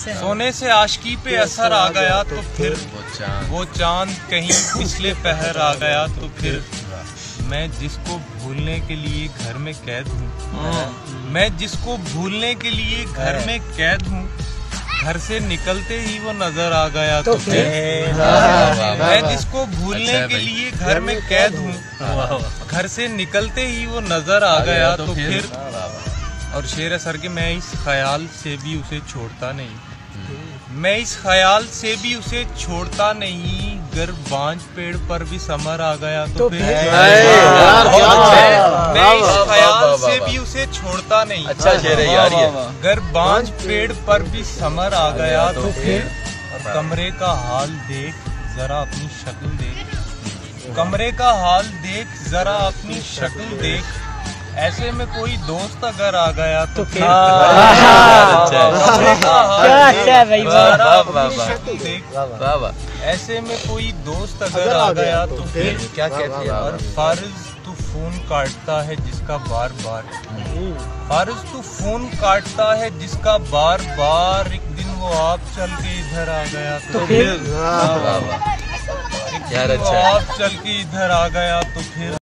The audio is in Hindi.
सोने से आशिकी पे असर आ गया तो फिर वो चांद कहीं पिछले पहर आ गया तो फिर मैं जिसको भूलने के लिए घर में कैद हूँ, मैं जिसको भूलने के लिए घर में कैद हूँ, घर से निकलते ही वो नजर आ गया तो फिर मैं जिसको भूलने के लिए घर में कैद हूँ, घर से निकलते ही वो नजर आ गया तो फिर। और शेर असर के मैं इस ख्याल से भी उसे छोड़ता नहीं, मैं इस ख्याल से भी उसे छोड़ता नहीं, गर बांझ पेड़ पर भी समर आ गया तो फिर मैं इस ख्याल से भी उसे छोड़ता नहीं। अच्छा शेर है यार ये। गर बांझ पेड़ पर भी समर आ गया तो फिर। और कमरे का हाल देख जरा अपनी शक्ल देख, कमरे का हाल देख जरा अपनी शक्ल देख, ऐसे में कोई दोस्त अगर आ गया तो फिर कमरे का हाल देख जरा अपनी शक्ल देख, ऐसे में कोई दोस्त अगर आ गया तो फिर क्या कहते हैं। और फारिज तू फोन काटता है जिसका बार बार, फारिज तू फोन काटता है जिसका बार बार, एक दिन वो आप चल के इधर आ गया तो फिर, एक दिन वो आप चल के इधर आ गया तो फिर।